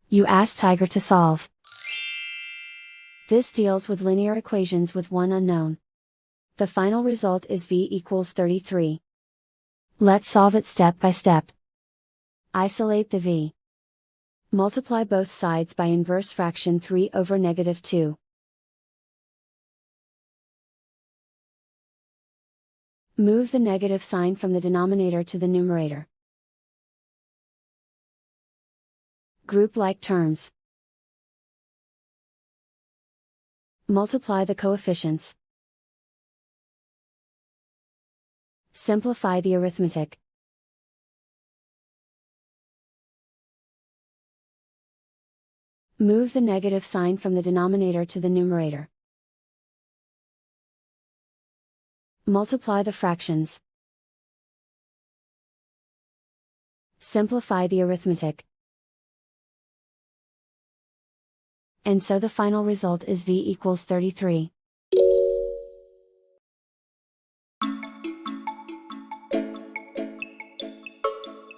You ask Tiger to solve. This deals with linear equations with one unknown. The final result is v equals 33. Let's solve it step by step. Isolate the v. Multiply both sides by inverse fraction 3 over negative 2. Move the negative sign from the denominator to the numerator. Group like terms. Multiply the coefficients. Simplify the arithmetic. Move the negative sign from the denominator to the numerator. Multiply the fractions. Simplify the arithmetic. And so the final result is v equals 33.